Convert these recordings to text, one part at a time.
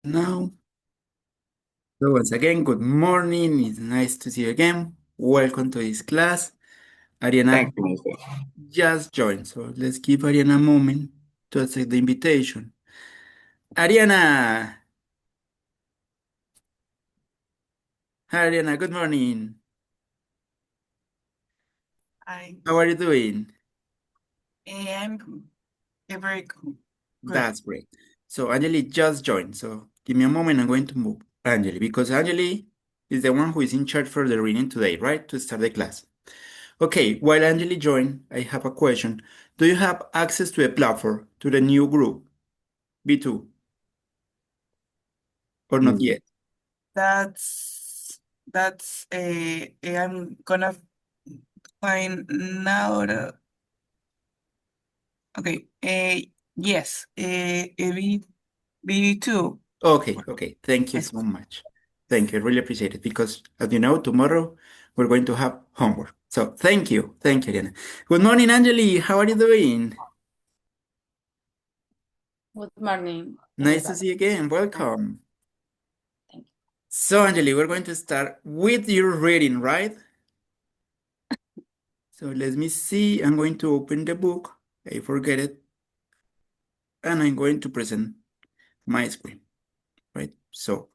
Now, so once again, good morning. It's nice to see you again. Welcome to this class. Ariana Thank you, Mister. just joined, so let's give Ariana a moment to accept the invitation. Ariana! Hi, Ariana, good morning. I How are you doing? am very good. That's great. So Anjali just joined, so give me a moment. I'm going to move Anjali because Anjali is the one who is in charge for the reading today, right? To start the class. Okay, while Anjali joined, I have a question. Do you have access to a platform to the new group, B2, or not Mm, yet? That's a I'm gonna find now. Okay. Yes. B2. Okay, thank you so much. Thank you, I really appreciate it because, as you know, tomorrow we're going to have homework. So thank you, Ariana. Good morning, Anjali. How are you doing? Good morning, Nice to everybody. see you again. Welcome. Thank you. So, Anjali, we're going to start with your reading, right? So let me see. I'm going to open the book. I forget it. And I'm going to present my screen, right? So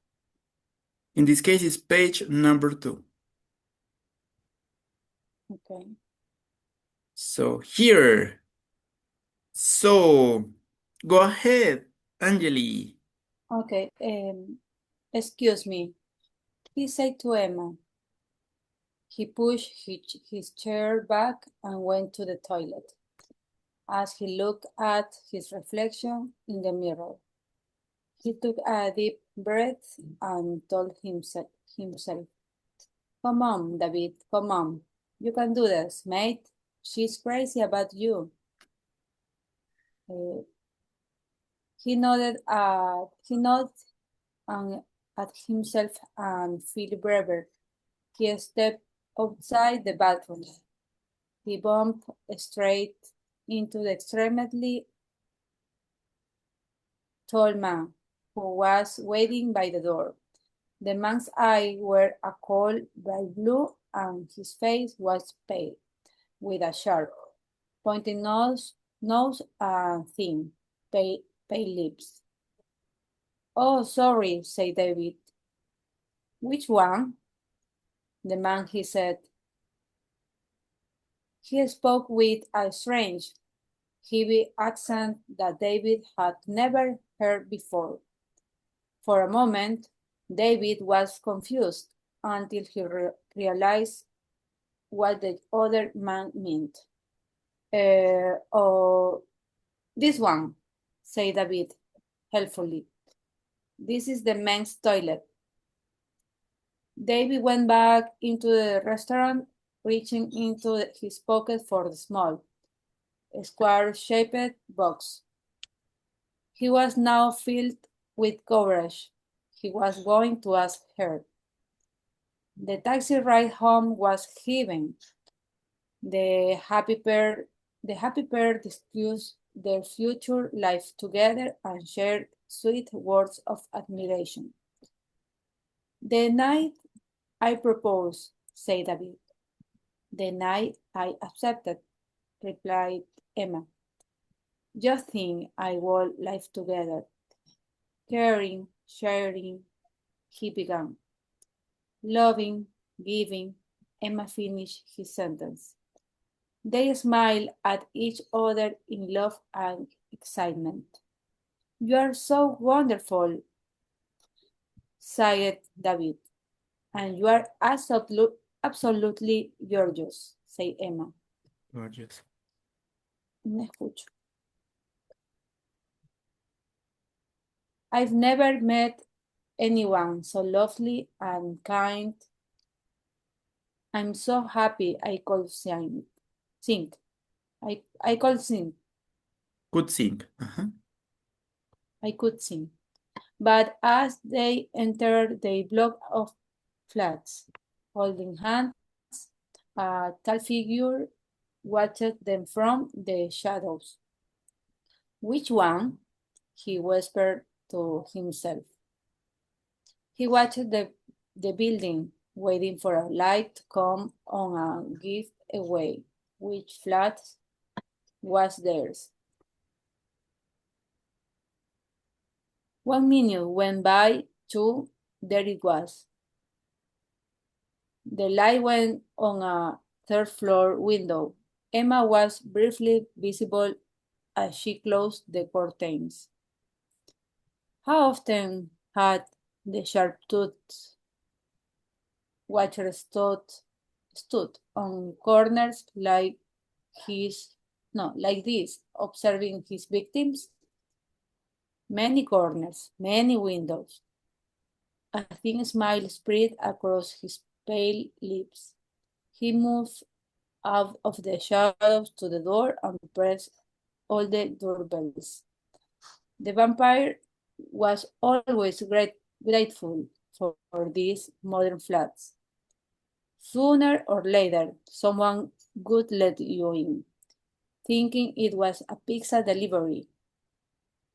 in this case, it's page number 2. Okay. So here. So go ahead, Anjali. Okay. Excuse me. He said to Emma. He pushed his chair back and went to the toilet. As he looked at his reflection in the mirror, he took a deep breath and told himself, "Come on, David, come on. You can do this, mate. She's crazy about you." Uh, he nodded at himself and felt braver. He stepped outside the bathroom. He bumped straight into the extremely tall man who was waiting by the door. The man's eyes were a cold bright blue and his face was pale, with a sharp, pointed nose and thin, pale lips. "Oh, sorry," said David. "Which one?" The man, he said. He spoke with a strange, heavy accent that David had never heard before. For a moment, David was confused until he realized what the other man meant. Oh, this one," said David helpfully. "This is the men's toilet." David went back into the restaurant, reaching into his pocket for the small, square-shaped box. He was now filled with courage. He was going to ask her. The taxi ride home was heaven. The happy pair, discussed their future life together and shared sweet words of admiration. "The night I proposed," said David. "The night I accepted," replied Emma. "Just think our life together. Caring, sharing," he began. "Loving, giving," Emma finished his sentence. They smiled at each other in love and excitement. "You are so wonderful," sighed David. "And you are absolutely gorgeous," said Emma. Gorgeous. No escucho. "I've never met anyone so lovely and kind. I'm so happy I could sing. I could sing. Good thing. I could sing." But as they entered the block of flats, holding hands, a tall figure watched them from the shadows. "Which one?" he whispered to himself. He watched the building, waiting for a light to come on and give away which flat was theirs. 1 minute went by, two, there it was. The light went on a third floor window. Emma was briefly visible as she closed the curtains. How often had the sharp-toothed watcher stood on corners like this, observing his victims? Many corners, many windows. A thin smile spread across his pale lips. He moved out of the shadows to the door and pressed all the doorbells. The vampire was always grateful for these modern flats. Sooner or later, someone would let you in, thinking it was a pizza delivery.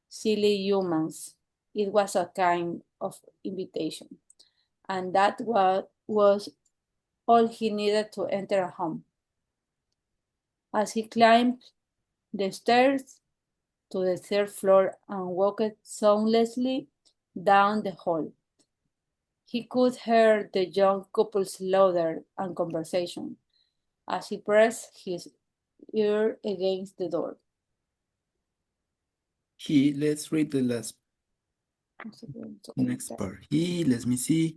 Silly humans. It was a kind of invitation, and that was all he needed to enter a home. As he climbed the stairs to the third floor and walked soundlessly down the hall, he could hear the young couple's laughter and conversation as he pressed his ear against the door. Let's read the next part. Let me see.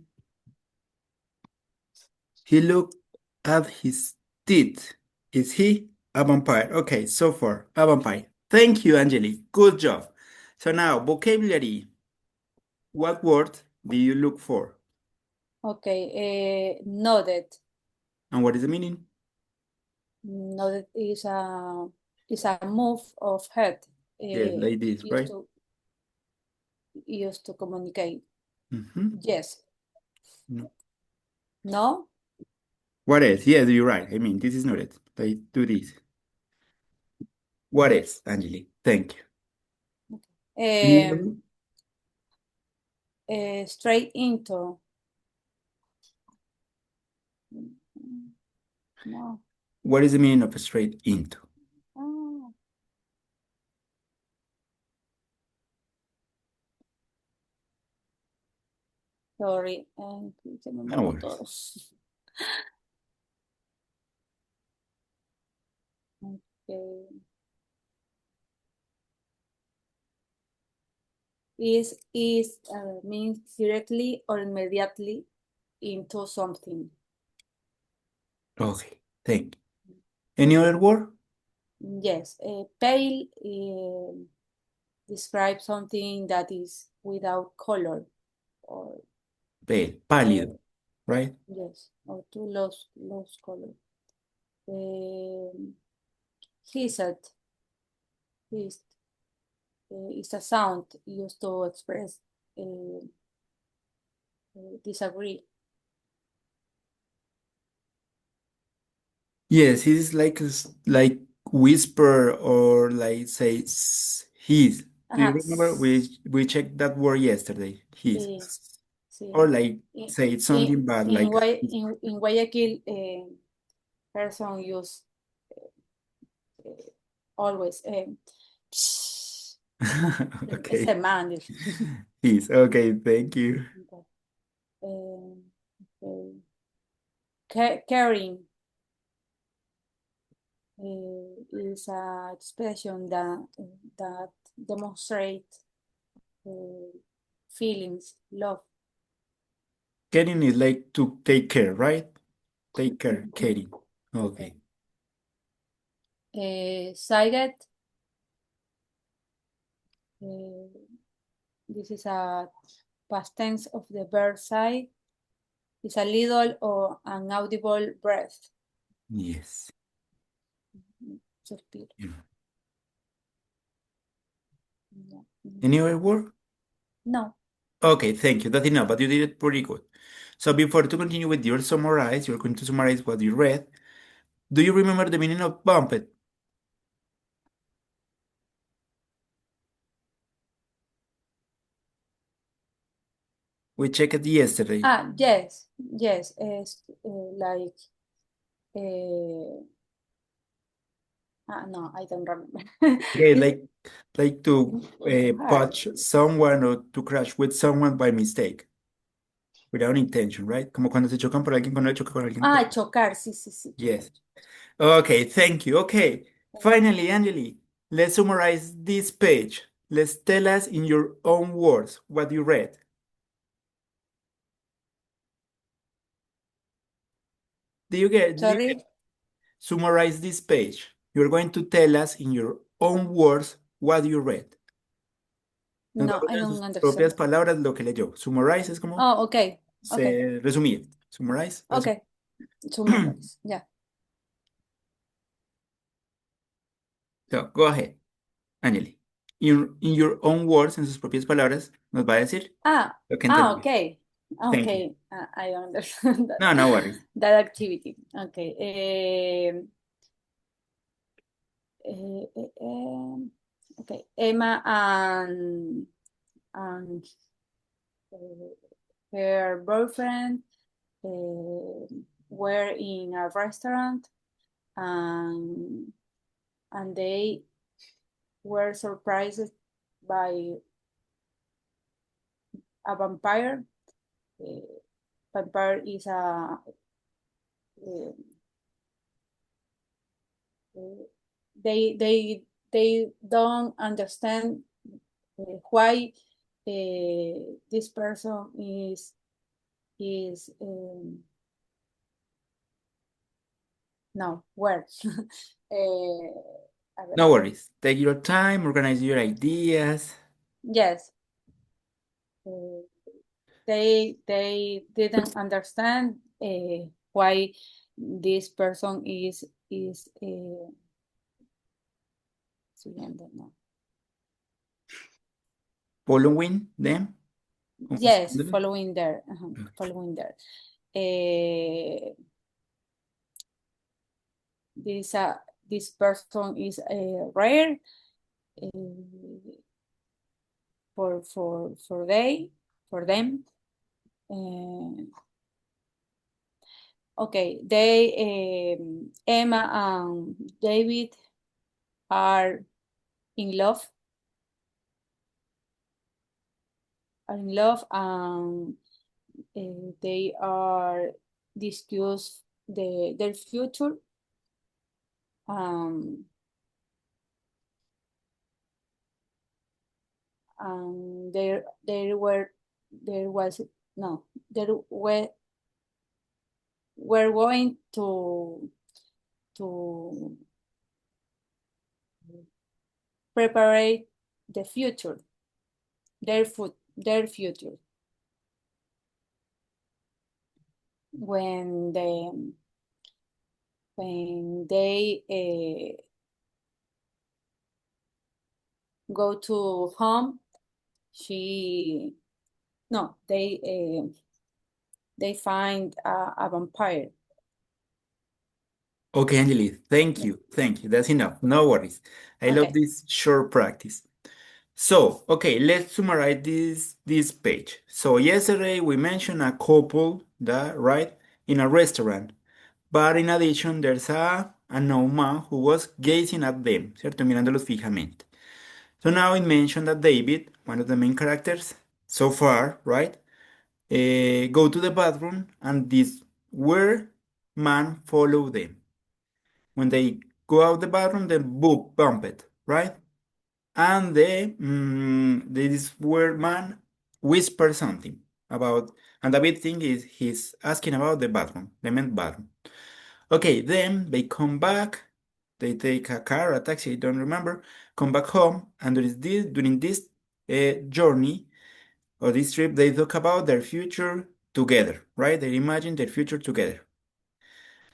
He looked at his teeth. Is he a vampire? Okay, so far, a vampire. Thank you, Angeli. Good job. So now, vocabulary. What word do you look for? Okay, nodded. And what is the meaning? Nodded is a move of head. Yes, like this, right? Used to communicate. Mm-hmm. Yes. No. No? What else? Yes, you're right. I mean, this is not it. Like, do this. What else, Angeli? Thank you. Straight into. No. What is the meaning of straight into? Ah. Sorry, se me No borró worries. todo. Okay. Means directly or immediately into something. Okay, thank you. Any other word? Yes, pale describes something that is without color or Pale, pálido, right? yes, or to lost color. Hissed is a sound used to express disagree. Yes, it is like whisper or like say he's. Do you remember we checked that word yesterday? He's. Sí. Or like say something bad like In Guayaquil, person use always okay. ese man. He's okay, thank you. Caring is a expression that demonstrates feelings, love. Caring is like to take care, right? Take care, caring. Okay. Sighted. This is a past tense of the verb sight. It's a little or an audible breath. Yes. Suspiro. Yeah. No. Any other word? No. Okay, thank you. That's enough, but you did it pretty good. So before to continue with your summarize, you're going to summarize what you read. Do you remember the meaning of bumped? We checked it yesterday. Yes, yes, like, uh, no, I don't remember. Okay, It's like to hard. punch someone or to crash with someone by mistake, without intention, right? Como cuando se chocan por alguien, cuando le choca con alguien. Chocar, sí, sí, sí, chocar. Yes. Okay, thank you. Okay, finally, Angeli, let's summarize this page. Let's tell us in your own words what you read. Did you get? Sorry? Summarize this page. You're going to tell us in your own words what you read. Nos va a No, I poner en don't sus propias understand. palabras lo que leyó. Summarize es como Okay, okay, resumir. Summarize. okay. Summarize, yeah. So, go ahead, Angeli. In your own words, en sus propias palabras, nos va a decir lo que entendió. Okay, Thank you. okay. I understand that, No, no worries. that activity. Okay. Eh, eh, eh, okay. Emma and her boyfriend were in a restaurant, and they were surprised by a vampire. Vampire is a uh, they don't understand why this person is no where a ver. No worries. Take your time, organize your ideas. Yes, uh, they didn't understand why this person is siguiendo, no. Following them. Como Yes, siguiéndolo. following there, following there. Uh, this person is rare for them. Okay, Emma and David are in love. And they are discuss their future. And there was no there we're going to prepare the future, their future when they go to home. They find a vampire. Okay, Angeli, thank you. Thank you. That's enough. No worries. I love Okay. this short practice. So, okay, let's summarize this page. So yesterday we mentioned a couple that right in a restaurant, but in addition there's a unknown man who was gazing at them, ¿cierto? Mirándolos fijamente. So now it mentioned that David, one of the main characters, so far, right, go to the bathroom and this weird man follow them. When they go out the bathroom, the book bump it, right? And this weird man whispers something about, and the big thing is he's asking about the bathroom, the men's bathroom. Okay, then they come back, they take a car, a taxi, I don't remember, come back home, and during this journey or this trip, they talk about their future together, right? They imagine their future together.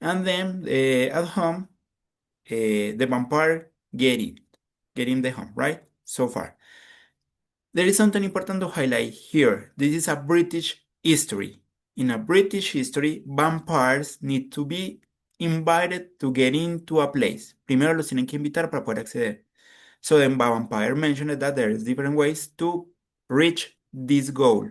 And then at home, the vampire get in the home, right? So far. There is something important to highlight here. This is a British history. In a British history, vampires need to be invited to get into a place. Primero los tienen que invitar para poder acceder. So then vampire mentioned that there is different ways to reach this goal.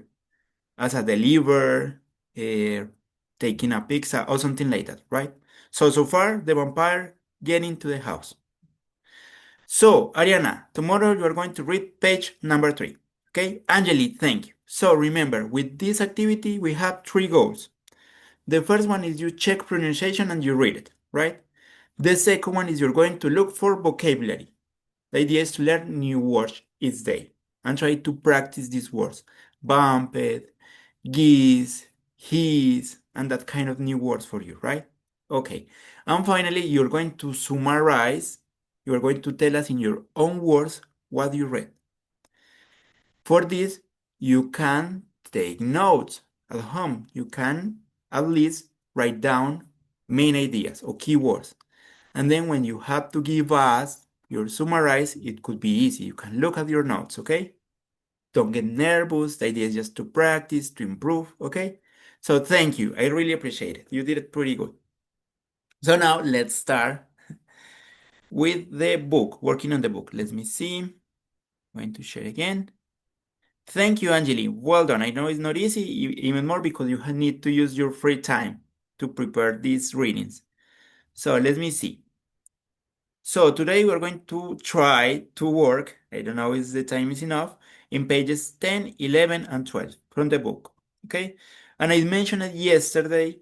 as a deliver, taking a pizza or something like that, right? So far, the vampire get into the house. So, Ariana, tomorrow you are going to read page number 3. Okay, Angeli, thank you. So remember, with this activity, we have 3 goals. The first one is you check pronunciation and you read it, right? The second one is you're going to look for vocabulary. The idea is to learn new words each day and try to practice these words. Bumped, geese, his, and that kind of new words for you, right? Okay. And finally, you're going to summarize. You're going to tell us in your own words what you read. For this, you can take notes at home. You can at least write down main ideas or keywords. And then when you have to give us your summarize, it could be easy. You can look at your notes, okay? Don't get nervous. The idea is just to practice, to improve, okay? So thank you. I really appreciate it. You did it pretty good. So now let's start with the book, working on the book. Let me see. I'm going to share again. Thank you, Angeli. Well done. I know it's not easy, even more because you need to use your free time to prepare these readings. So let me see. So today we're going to try to work, I don't know if the time is enough, in pages 10, 11, and 12 from the book, okay? And I mentioned it yesterday,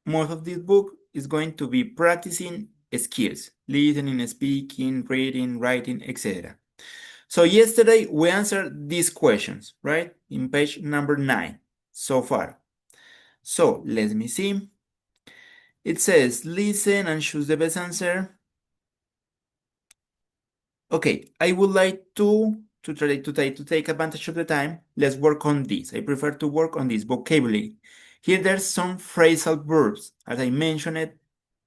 most of this book is going to be practicing skills, listening, speaking, reading, writing, etc. So yesterday we answered these questions, right? In page number 9 so far. So let me see. It says, listen and choose the best answer. Okay, I would like to try to take advantage of the time. Let's work on this. I prefer to work on this vocabulary. Here there's some phrasal verbs. As I mentioned it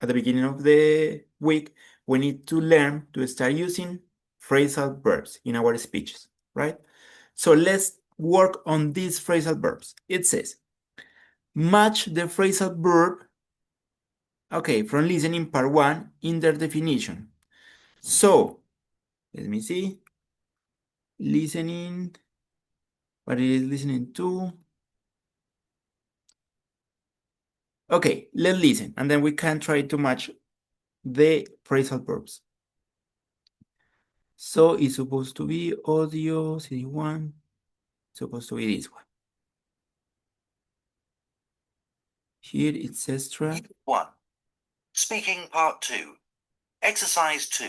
at the beginning of the week, we need to learn to start using phrasal verbs in our speeches, right? So let's work on these phrasal verbs. It says, match the phrasal verb, okay, from listening part 1 in their definition. So, let me see. Listening, what it is listening to. Okay, let's listen, and then we can try to match the phrasal verbs. So it's supposed to be audio, CD1, supposed to be this one. Here it says track. 1. Speaking part 2. Exercise 2.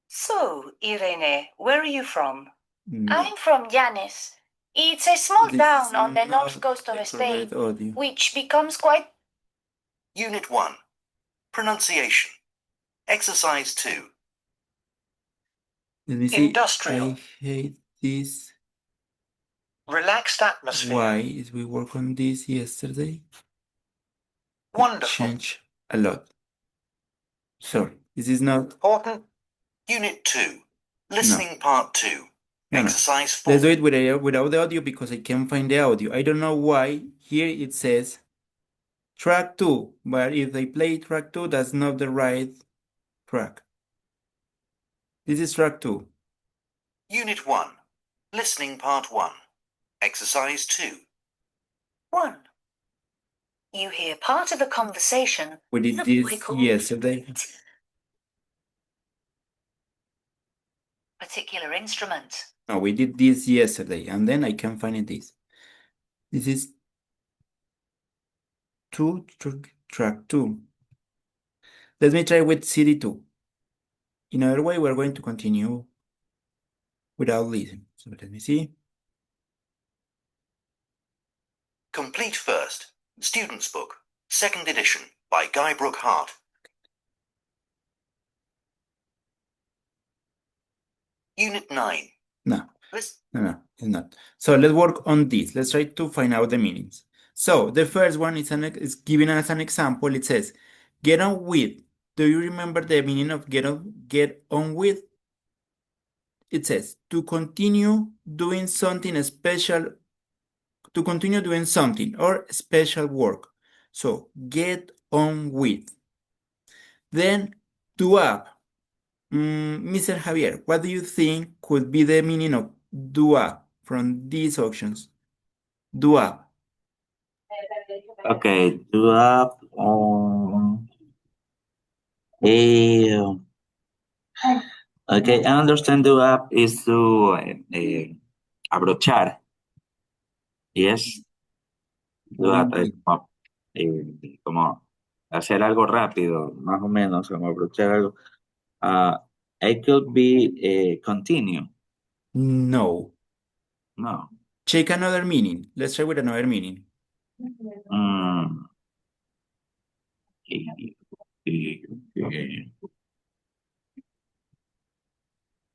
So, Irene, where are you from? No, I'm from Llanes. It's a small this town is on the not north coast of the Spain, correct audio. which becomes quite... Unit 1. Pronunciation. Exercise 2. Let me see. Industrial. I hate this. Relaxed atmosphere. Why is we work on this yesterday? It Wonderful. changed a lot. Sorry, this is not. Important. Unit 2. Listening part 2. No. Exercise 4. Let's do it without the audio because I can't find the audio. I don't know why. Here it says track 2, but if they play track 2, that's not the right track. This is track 2. Unit 1. Listening part 1. Exercise 2. 1. You hear part of a conversation. We did The this boy called yesterday. particular instrument. No, we did this yesterday, and then I can find this. This is track 2. Let me try with CD2. In other way, we're going to continue without listening. So let me see. Complete First. Student's Book. 2nd edition by Guy Brooke Hart. Unit 9. No. Listen. No, it's not. So let's work on this. Let's try to find out the meanings. So the first one is given as an example. It says, get on with. Do you remember the meaning of get on with? It says, to continue doing something special, to continue doing something or special work. So get on with. Then do up. Mr. Javier, what do you think could be the meaning of do up from these options? Do up. Okay, do up on a. Okay, I understand do up is to abrochar. Yes, do up es Muy como hacer algo rápido, más o menos, como abrochar algo. Uh, it could be continue. bien. No. No. Check another meaning. Let's try with another meaning. Mm, eh, eh,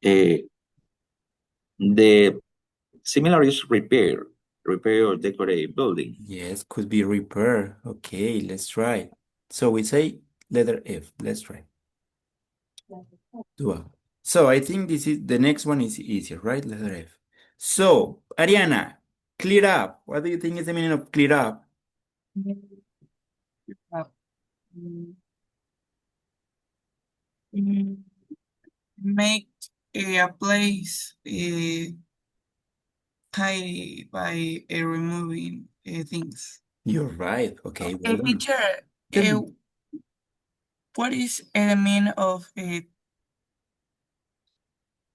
eh, the similar is repair or decorate building. Yes, could be repair. Okay, let's try. So we say letter F. Let's try. Do up. So I think this is the next one is easier, right? Letter F. So, Ariana, clear up. What do you think is the meaning of clear up? Mm, mm, Make a place tidy by removing things. You're right. Okay, well done. Teacher, Tell uh, me. what is the meaning of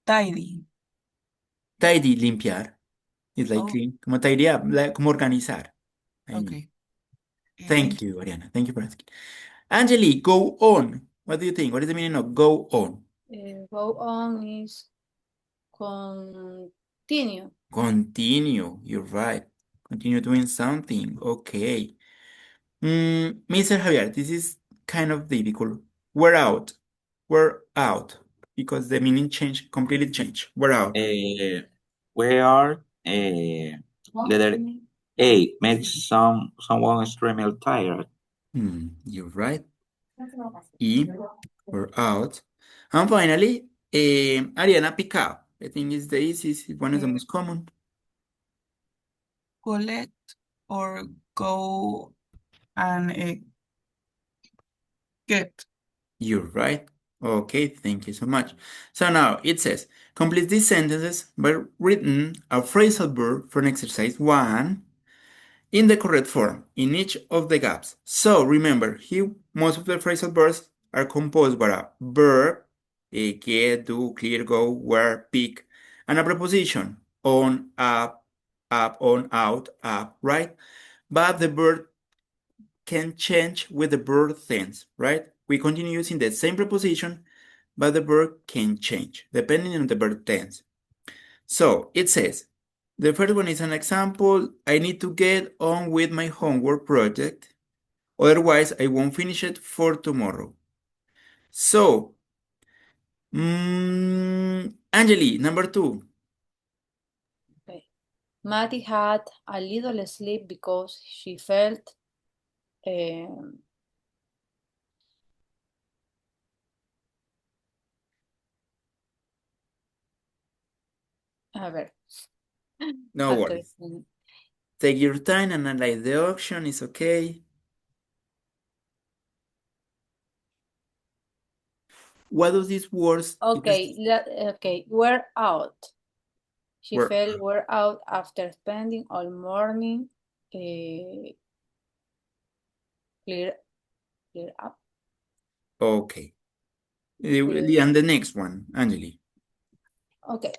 tidy? Tidy, limpiar. It's like Oh, clean. Como tidy up, like, como organizar. I mean. okay. Thank Thank you. you, Ariana. Thank you for asking. Angeli, go on. What do you think? What is the meaning of go on? Go on is continue. Continue. You're right. Continue doing something. Okay. Mr. Javier, this is kind of difficult. We're out. We're out. Because the meaning changed, completely changed. We're out. We are letter A makes someone extremely tired. You're right. E, we're out. And finally, Ariana, pick up. I think it's the easiest, it's one of the most common. Collect or go and get. You're right. Okay, thank you so much. So now it says, complete these sentences by written a phrasal verb from exercise 1 in the correct form in each of the gaps. So remember, here most of the phrasal verbs are composed by a verb, get, do, clear, go, where, pick, and a preposition, on, up, on, out, up, right? But the verb can change with the verb tense, right? We continue using the same preposition, but the verb can change depending on the verb tense. So it says, the first one is an example. I need to get on with my homework project. Otherwise, I won't finish it for tomorrow. So, Angeli, number 2. Okay. Maddie had a little sleep because she felt um, a ver, No after worries. Take your time and analyze the option. It's okay. What does these words? okay, okay, we're out. She Were felt wore out after spending all morning clear clear up. okay. Eh, And the next one, Angeli. okay.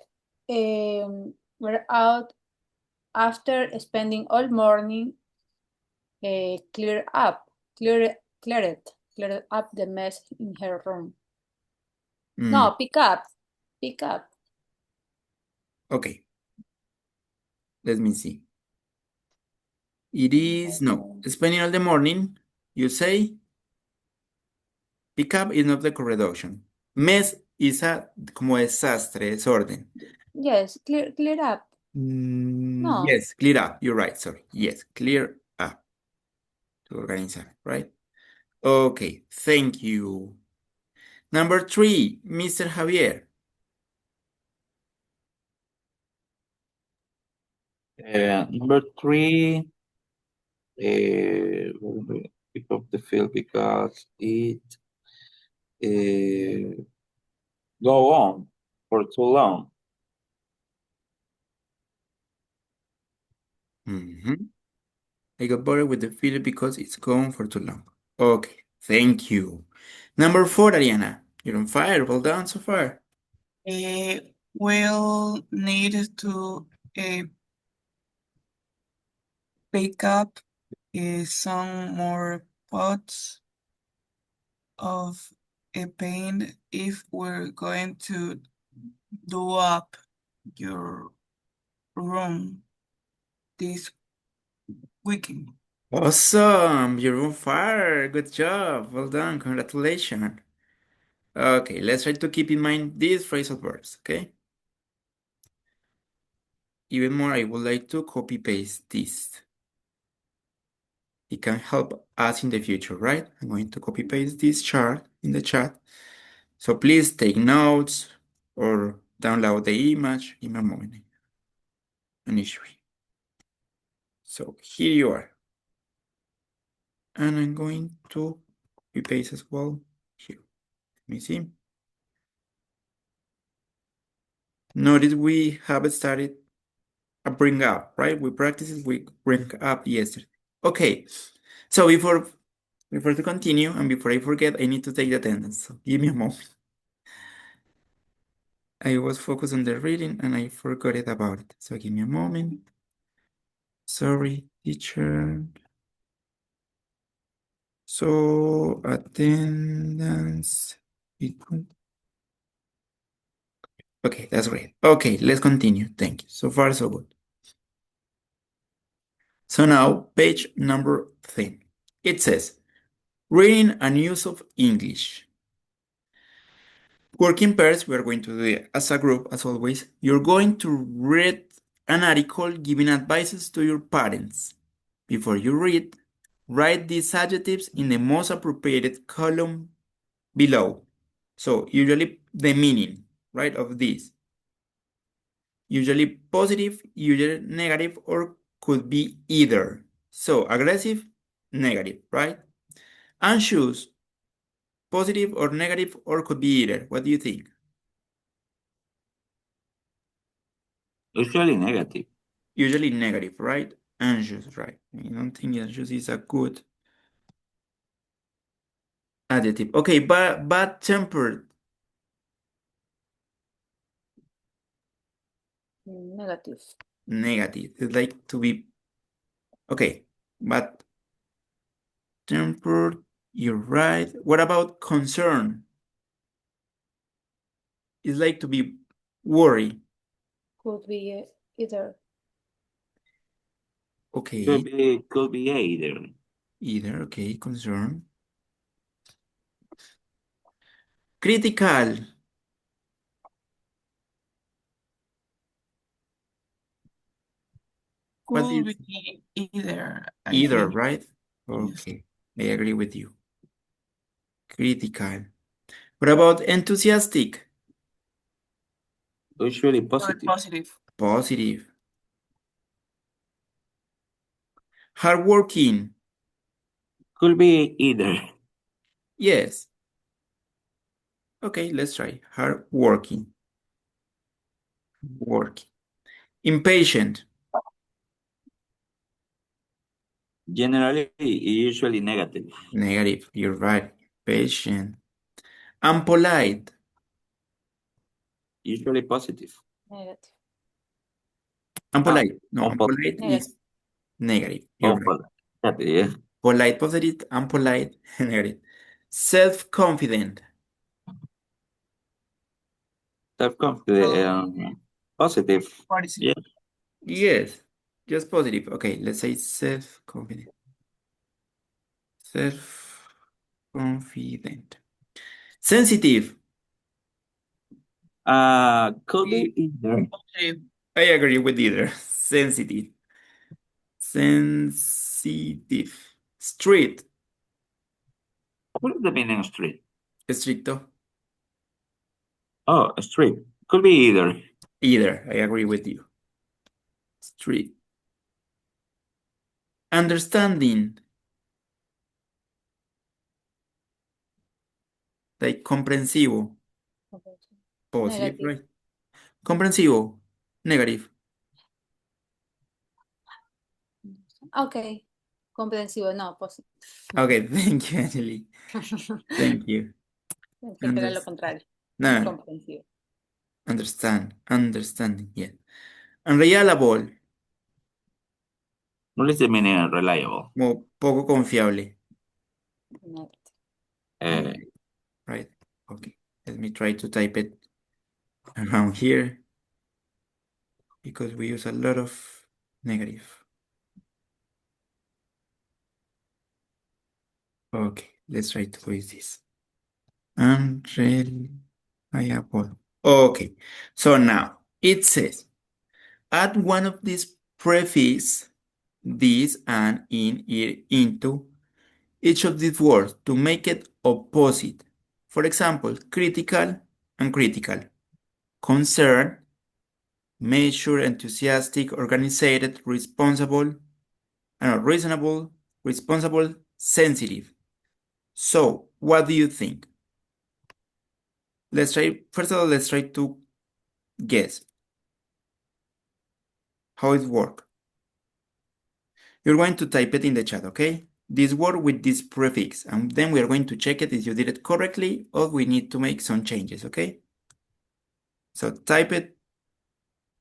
We're out after spending all morning clear up, clear up the mess in her room. Mm, No, pick up. okay. Let me see. It is no. Spending all the morning, you say pick up is not the correct option. Mess is a como desastre, desorden. Yes, clear up. No, Yes, clear up. You're right. Sorry. Yes, clear up to organizar, right? Okay, thank you. Number 3, Mr. Javier. Number three, pick up the field because it uh, go on for too long. Mhm. I got bored with the filler because it's gone for too long. Okay, thank you. Number 4, Ariana. You're on fire. Well done so far. We'll need to pick up some more pots of paint if we're going to do up your room this weekend. Awesome. You're on fire. Good job. Well done. Congratulations. Okay, let's try to keep in mind these phrasal verbs, okay? Even more, I would like to copy paste this. It can help us in the future, right? I'm going to copy paste this chart in the chat. So please take notes or download the image. Give me a moment. Initially. So here you are. And I'm going to copy paste as well here. Let me see. Notice we have started a bring up, right? We practiced we bring up yesterday. Okay. So before to continue and before I forget, I need to take the attendance. So give me a moment. I was focused on the reading and I forgot it about it. So give me a moment. Sorry, teacher. So attendance equal. Okay, that's great. Okay, let's continue. Thank you. So far, so good. So now, page number 10. It says, reading and use of English. Working pairs, we are going to do it as a group, as always. You're going to read an article giving advices to your parents. Before you read, write these adjectives in the most appropriate column below. So usually the meaning, right, of this. Usually positive, usually negative, or could be either. So aggressive, negative, right? Anxious, positive or negative, or could be either. What do you think? Usually negative. Usually negative, right? Anxious, right? I don't think anxious is a good adjective. Okay, but bad-tempered, Negative. negative. It's like to be okay, but tempered, you're right. What about concern? It's like to be worried. Could be either. Okay, Could be either. either. Okay, concern. Critical. What do Could you be either, I either, think. right? Yes. Okay, I agree with you. Critical. What about enthusiastic? Usually Good, positive. positive. Positive. Hardworking. Could be either. Yes. Okay, let's try. Hardworking. Working. Impatient. Generally, usually negative. Negative. You're right. Patient. Unpolite. Usually positive. Negative. Ah, Unpolite. No, unpolite Negative. is negative. You're oh, right. yeah. Polite, positive. Unpolite, negative. Self-confident. Self-confident. Positive. Positive. Yeah. Yes, just positive. Okay, let's say self-confident. Self-confident. Sensitive. Could be either. Positive. I agree with either. Sensitive. Sensitive. Strict. What is the meaning of street? Estricto. Oh, street. Could be either. Either. I agree with you. Strict. Understanding. Like comprensivo. Positive, Negative. right? Comprensivo. Negative. Okay. Comprensivo, no, positive. Okay, thank you, Angeli. Thank you. Siempre era lo contrario. No, Comprensivo. understanding, yeah. Unreliable, What is the meaning of reliable? como poco confiable, Not. Eh, right? Okay, let me try to type it around here because we use a lot of negative. Okay, let's try to use this. Unreliable. Okay, so now it says add one of these prefix, this and in, here, into each of these words to make it opposite. For example, critical and critical, concern, measure, enthusiastic, organized, responsible, reasonable, responsible, sensitive. So, what do you think? First of all, let's try to guess how it works. You're going to type it in the chat, okay? This word with this prefix, and then we are going to check it if you did it correctly or we need to make some changes, okay? So type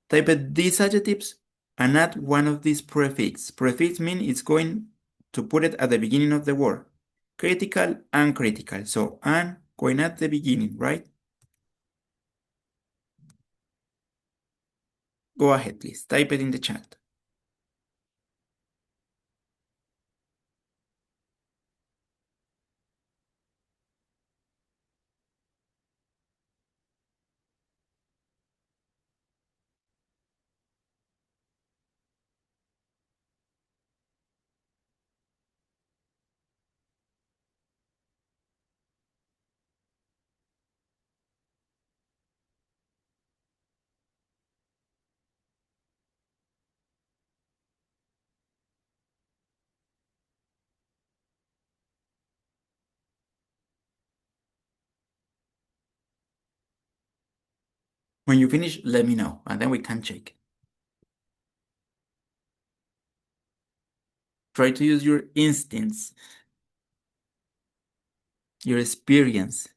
these adjectives and add one of these prefix. Prefix means it's going to put it at the beginning of the word. Critical and critical. So and going at the beginning, right? Go ahead, please. Type it in the chat. When you finish, let me know, and then we can check. Try to use your instincts, your experience.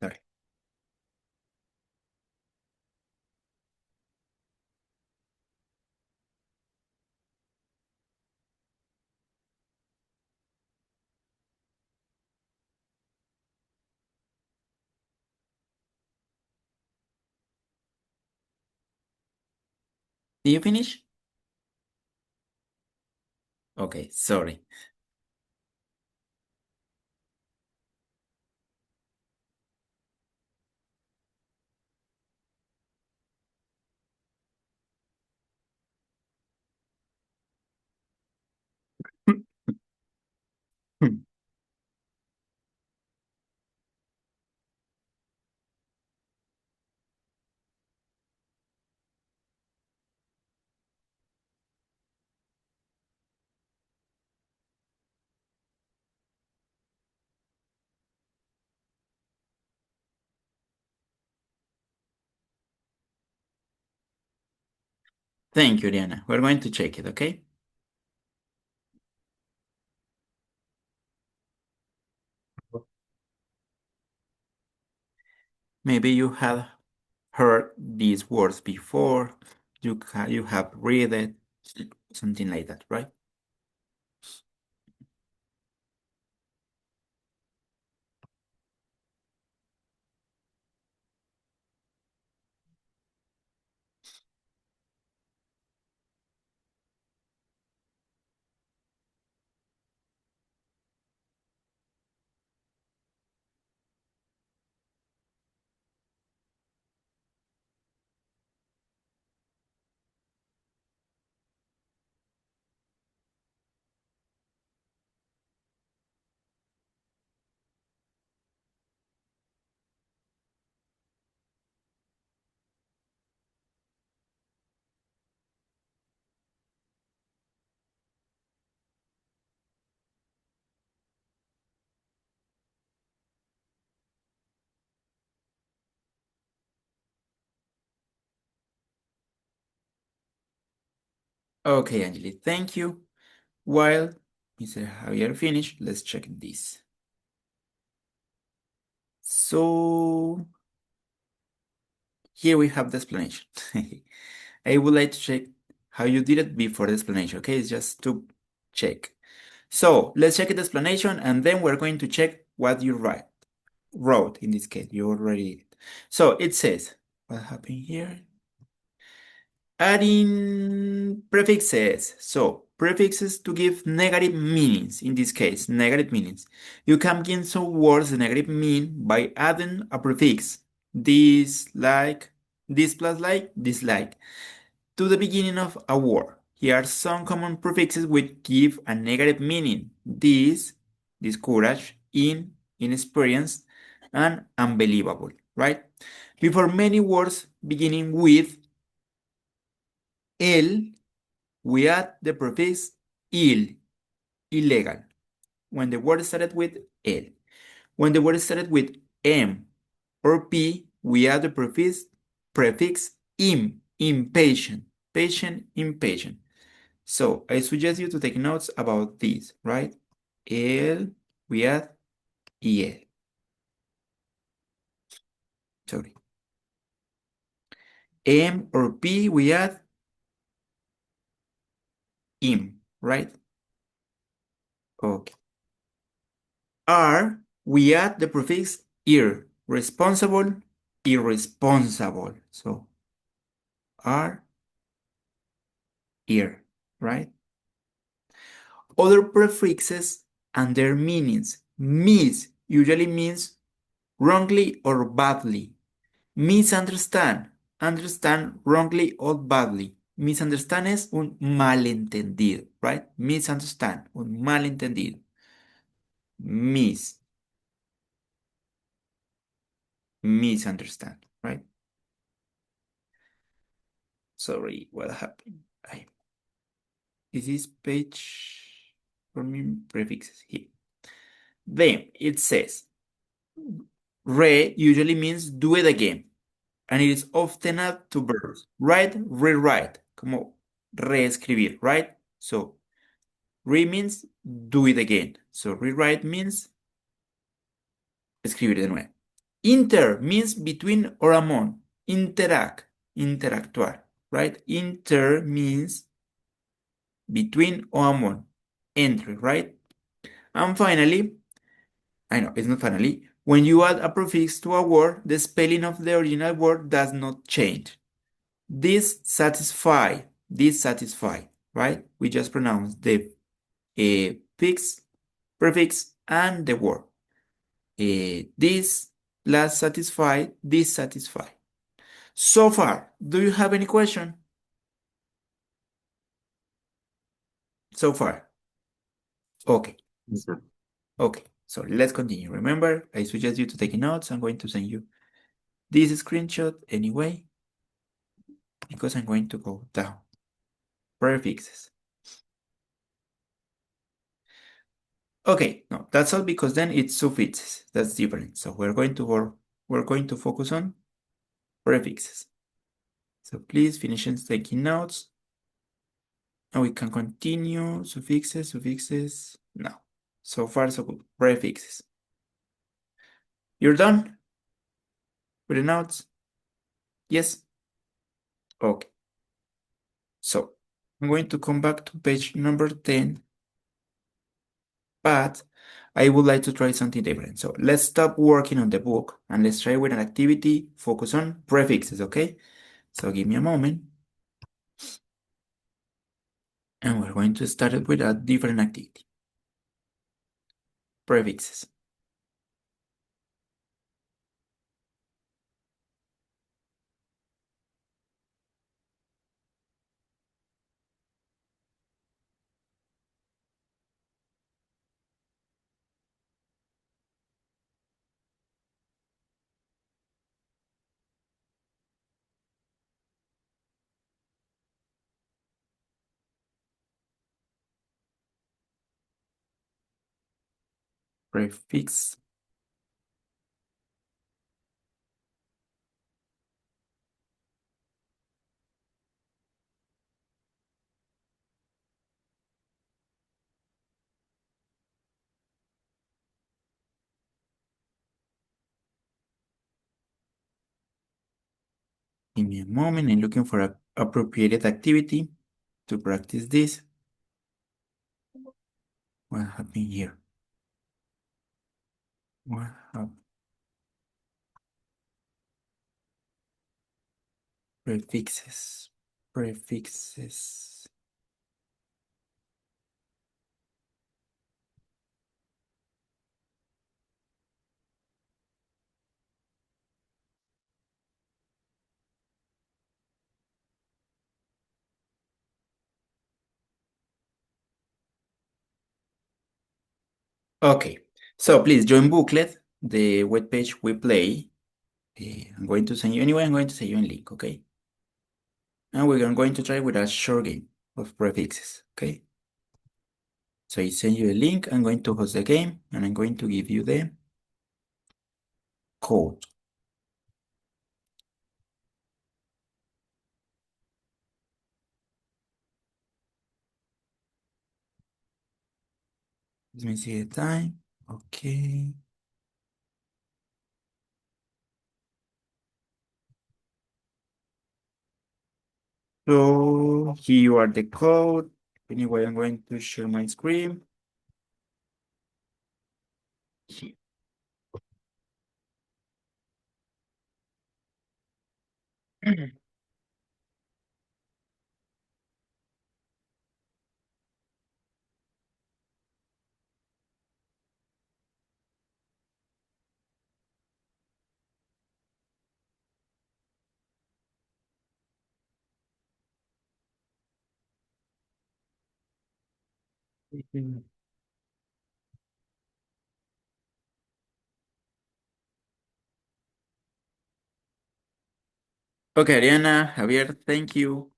Sorry. Did you finish? Okay, sorry. Thank you, Diana. We're going to check it, okay? Maybe you have heard these words before, you have read it, something like that, right? Okay, Angeli, thank you. While Mr. Javier finished, let's check this. So here we have the explanation. I would like to check how you did it before the explanation, okay? It's just to check. So let's check the explanation and then we're going to check what you wrote in this case. You already did it. So it says, what happened here? Adding prefixes. So prefixes to give negative meanings. In this case, negative meanings. You can give some words a negative mean by adding a prefix. Dislike, this plus like, dislike, to the beginning of a word. Here are some common prefixes which give a negative meaning. Discourage, inexperienced, and unbelievable, right? Before many words beginning with el, we add the prefix il, illegal, when the word started with el. When the word started with m or p, we add the prefix im, impatient, patient, impatient. So I suggest you to take notes about this, right? El, we add el. Sorry. M or P, we add im, right? Okay. R, we add the prefix ir, responsible, irresponsible. So R, ir, right? Other prefixes and their meanings. Mis usually means wrongly or badly. Misunderstand, understand wrongly or badly. Misunderstand es un malentendido, right? Misunderstand, un malentendido. Misunderstand, right? Sorry, what happened? This is page for me prefixes here. Then it says, usually means do it again. And it is often added to verbs. Write, rewrite, como reescribir, right? So, means do it again. So, rewrite means escribir de nuevo. Inter means between or among. Interact, interactuar, right? Inter means between or among. Entre, right? And finally, I know, it's not finally, when you add a prefix to a word, the spelling of the original word does not change. Dissatisfy, right? We just pronounce the prefix and the word. This plus satisfy, dissatisfy. So far, do you have any question? So far. Okay. Okay, so let's continue. Remember, I suggest you to take notes. I'm going to send you this screenshot anyway, because I'm going to go down. Prefixes. Okay, no, that's all because then it's suffixes. That's different. So we're going to focus on prefixes. So please finish taking notes. And we can continue. Suffixes. No. So far, so good. Prefixes. You're done? with the notes? Yes? Okay. So I'm going to come back to page number 10, but I would like to try something different. So let's stop working on the book and let's try with an activity focus on prefixes, okay? So give me a moment. And we're going to start it with a different activity. Prefixes. Prefix. Give me a moment. I'm looking for an appropriate activity to practice this. What happened here? What happened? Prefixes. Prefixes. Okay, so please join booklet, the web page we play. I'm going to send you anyway, I'm going to send you a link, okay? And we're going to try with a short game of prefixes, okay? So I send you a link, I'm going to host the game, and I'm going to give you the code. Let me see the time. Okay. So here are the code. Anyway, I'm going to share my screen. Here. Okay, Ariana, Javier, thank you.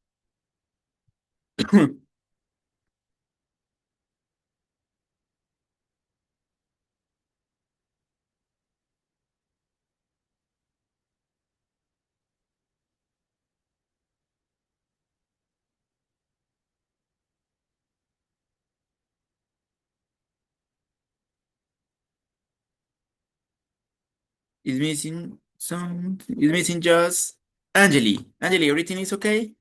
Is missing some, is missing just Angeli. Angeli, everything is okay?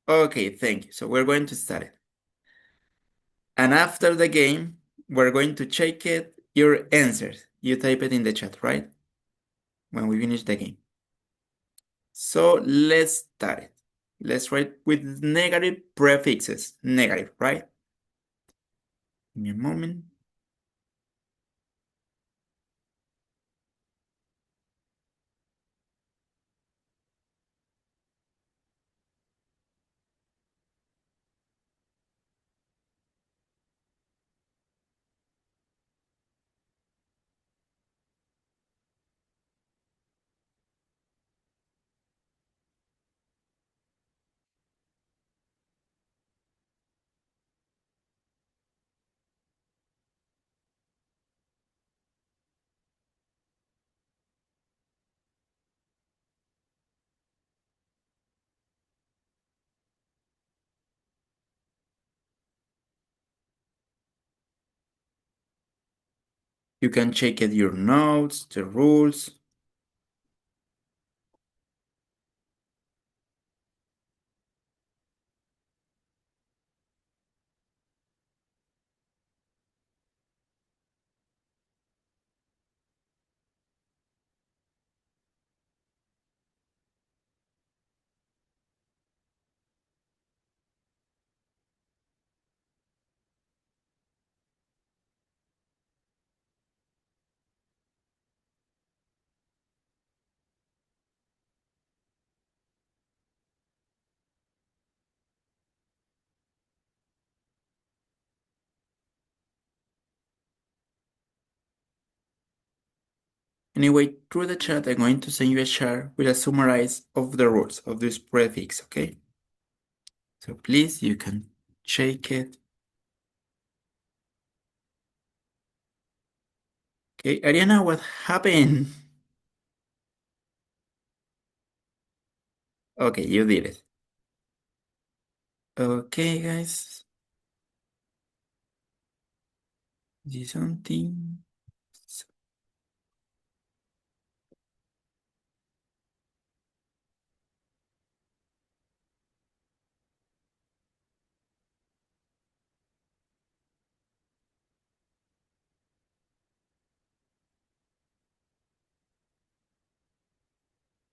Okay, thank you. So we're going to start it. And after the game, we're going to check it, your answers. You type it in the chat, right? When we finish the game. So let's start it. Let's write with negative prefixes. Negative, right? Give me a moment. You can check it your notes, the rules. Anyway, through the chat, I'm going to send you a chart with a summarize of the rules of this prefix, okay? So please, you can check it. Okay, Ariana, what happened? Okay, you did it. Okay, guys. This something.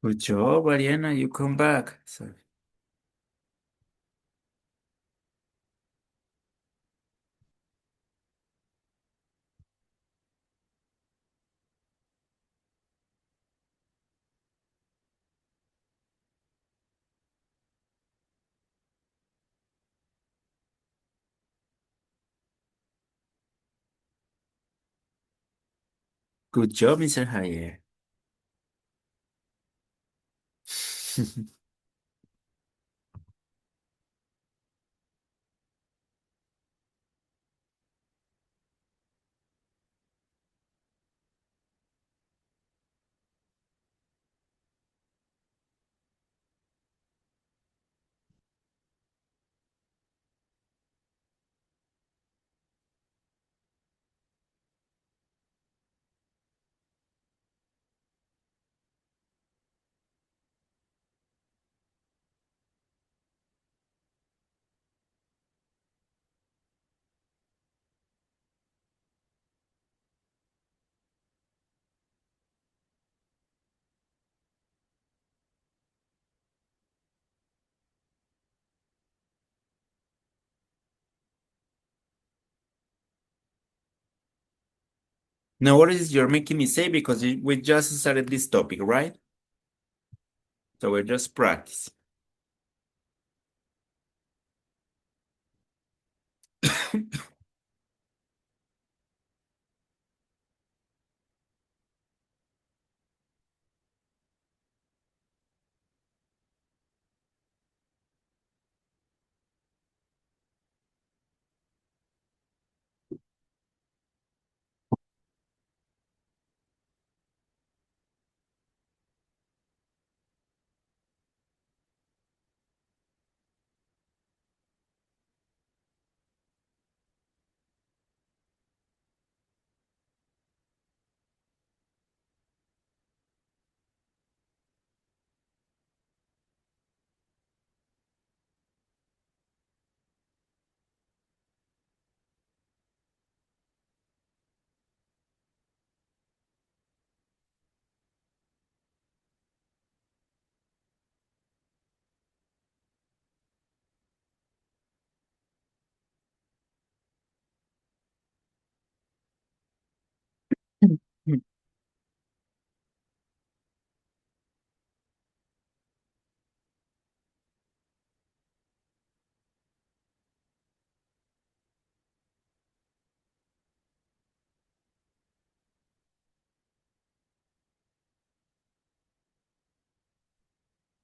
Good job, Ariana. You come back. Sorry. Good job, Mr. Hayer. No worries, you're making me say because we just started this topic, right? So we're just practice.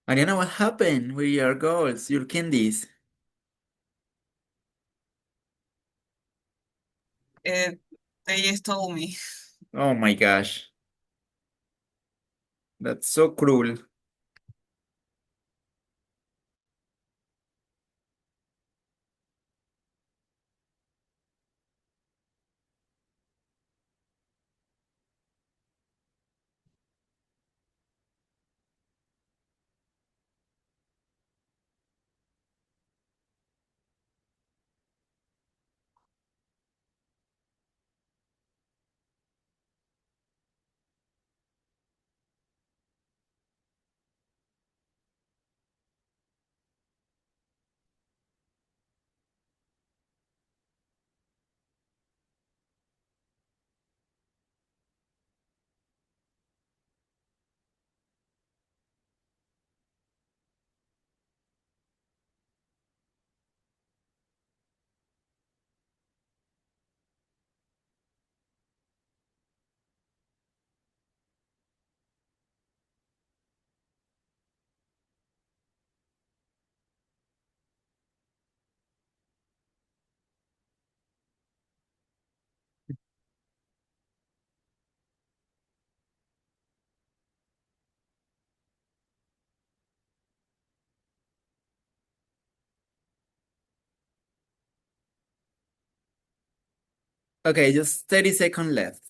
Mariana, what happened with your goals, your candies? They just told me. Oh my gosh. That's so cruel. Okay, just 30 seconds left.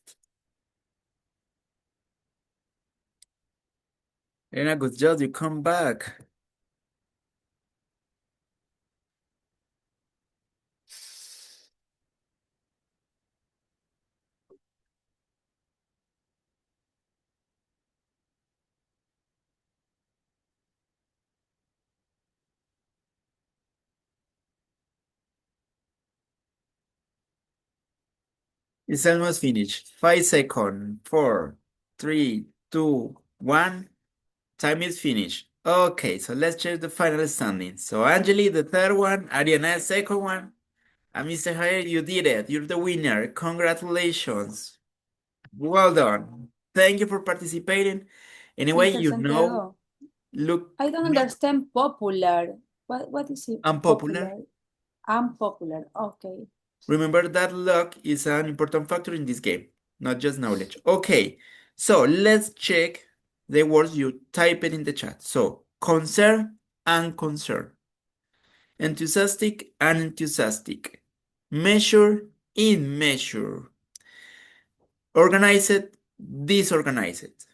Elena, good job, you come back. It's almost finished. 5 seconds. 4, 3, 2, 1. Time is finished. Okay, so let's check the final standings. So Angeli, the third one, Ariana, the second one, and Mr. Javier, you did it. You're the winner. Congratulations. Well done. Thank you for participating. Anyway, Mr. you know, Santiago, look, I don't look understand popular. What is it? unpopular. Popular. Unpopular. Okay. Remember that luck is an important factor in this game, not just knowledge. Okay, so let's check the words you type it in the chat. So, concern and concern, enthusiastic and enthusiastic, measure in measure, organized, disorganized,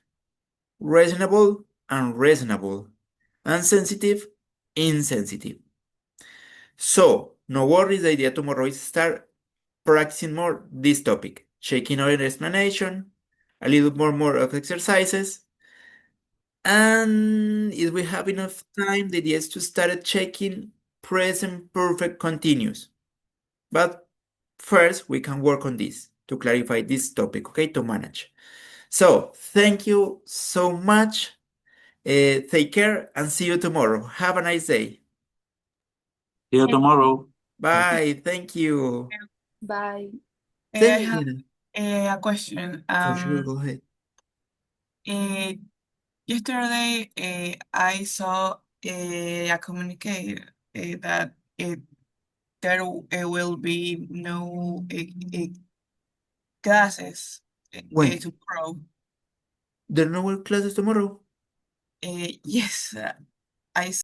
reasonable and reasonable, and sensitive, insensitive. So, no worries, the idea tomorrow is start practicing more this topic, checking our explanation, a little more of exercises, and if we have enough time, the idea is to start checking present perfect continuous. But first, we can work on this to clarify this topic, okay, to manage. So, thank you so much. Take care and see you tomorrow. Have a nice day. See you tomorrow. Bye. Thank you. Bye. I Tell me, have Lina. a question. For sure, go ahead. Yesterday, I saw a communique that there will be no classes When? tomorrow. There are no more classes tomorrow? Yes, I